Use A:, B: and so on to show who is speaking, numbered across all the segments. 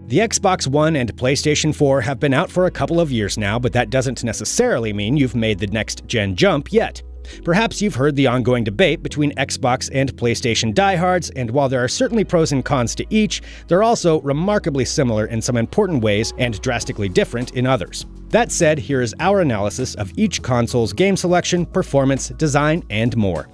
A: The Xbox One and PlayStation 4 have been out for a couple of years now, but that doesn't necessarily mean you've made the next-gen jump yet. Perhaps you've heard the ongoing debate between Xbox and PlayStation diehards, and while there are certainly pros and cons to each, they're also remarkably similar in some important ways and drastically different in others. That said, here is our analysis of each console's game selection, performance, design, and more.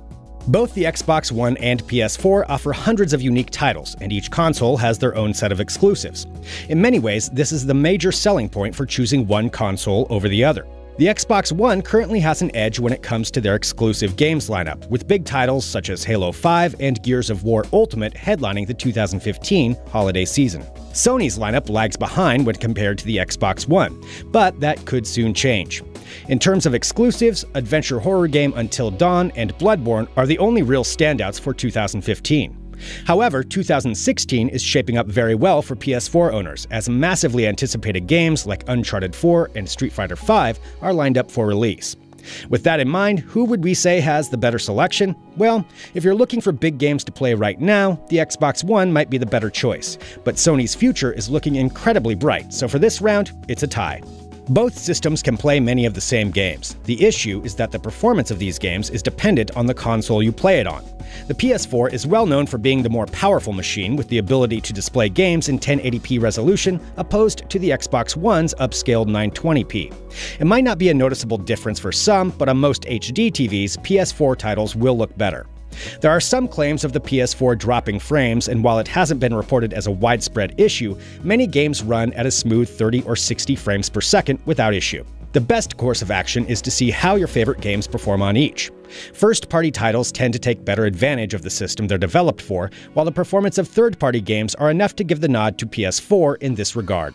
A: Both the Xbox One and PS4 offer hundreds of unique titles, and each console has their own set of exclusives. In many ways, this is the major selling point for choosing one console over the other. The Xbox One currently has an edge when it comes to their exclusive games lineup, with big titles such as Halo 5 and Gears of War Ultimate headlining the 2015 holiday season. Sony's lineup lags behind when compared to the Xbox One, but that could soon change. In terms of exclusives, adventure horror game Until Dawn and Bloodborne are the only real standouts for 2015. However, 2016 is shaping up very well for PS4 owners, as massively anticipated games like Uncharted 4 and Street Fighter V are lined up for release. With that in mind, who would we say has the better selection? Well, if you're looking for big games to play right now, the Xbox One might be the better choice, but Sony's future is looking incredibly bright, so for this round, it's a tie. Both systems can play many of the same games. The issue is that the performance of these games is dependent on the console you play it on. The PS4 is well known for being the more powerful machine with the ability to display games in 1080p resolution, opposed to the Xbox One's upscaled 920p. It might not be a noticeable difference for some, but on most HD TVs, PS4 titles will look better. There are some claims of the PS4 dropping frames, and while it hasn't been reported as a widespread issue, many games run at a smooth 30 or 60 frames per second without issue. The best course of action is to see how your favorite games perform on each. First-party titles tend to take better advantage of the system they're developed for, while the performance of third-party games are enough to give the nod to PS4 in this regard.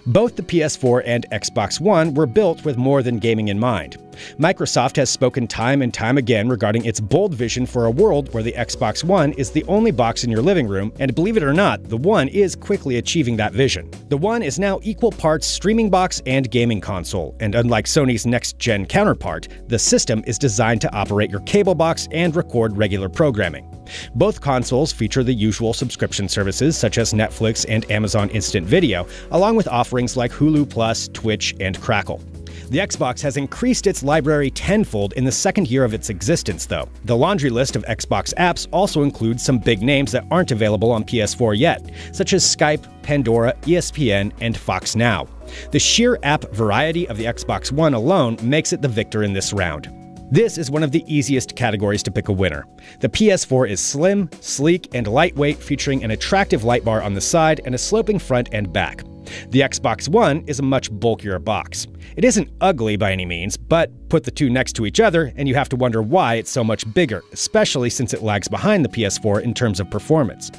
A: Both the PS4 and Xbox One were built with more than gaming in mind. Microsoft has spoken time and time again regarding its bold vision for a world where the Xbox One is the only box in your living room, and believe it or not, the One is quickly achieving that vision. The One is now equal parts streaming box and gaming console, and unlike Sony's next-gen counterpart, the system is designed to operate your cable box and record regular programming. Both consoles feature the usual subscription services such as Netflix and Amazon Instant Video, along with offerings like Hulu Plus, Twitch, and Crackle. The Xbox has increased its library tenfold in the second year of its existence, though. The laundry list of Xbox apps also includes some big names that aren't available on PS4 yet, such as Skype, Pandora, ESPN, and Fox Now. The sheer app variety of the Xbox One alone makes it the victor in this round. This is one of the easiest categories to pick a winner. The PS4 is slim, sleek, and lightweight, featuring an attractive light bar on the side and a sloping front and back. The Xbox One is a much bulkier box. It isn't ugly by any means, but put the two next to each other and you have to wonder why it's so much bigger, especially since it lags behind the PS4 in terms of performance.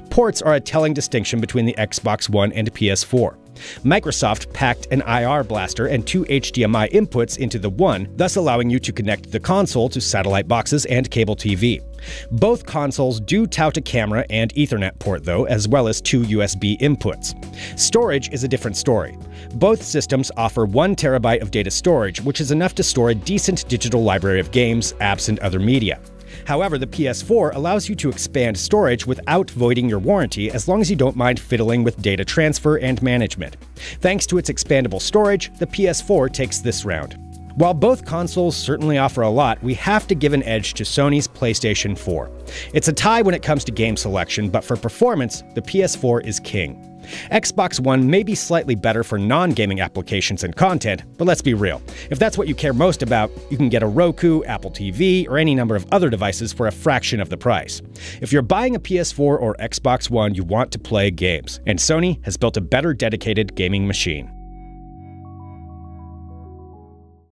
A: Ports are a telling distinction between the Xbox One and PS4. Microsoft packed an IR blaster and two HDMI inputs into the One, thus allowing you to connect the console to satellite boxes and cable TV. Both consoles do tout a camera and Ethernet port though, as well as two USB inputs. Storage is a different story. Both systems offer 1 terabyte of data storage, which is enough to store a decent digital library of games, apps, and other media. However, the PS4 allows you to expand storage without voiding your warranty as long as you don't mind fiddling with data transfer and management. Thanks to its expandable storage, the PS4 takes this round. While both consoles certainly offer a lot, we have to give an edge to Sony's PlayStation 4. It's a tie when it comes to game selection, but for performance, the PS4 is king. Xbox One may be slightly better for non-gaming applications and content, but let's be real. If that's what you care most about, you can get a Roku, Apple TV, or any number of other devices for a fraction of the price. If you're buying a PS4 or Xbox One, you want to play games, and Sony has built a better dedicated gaming machine.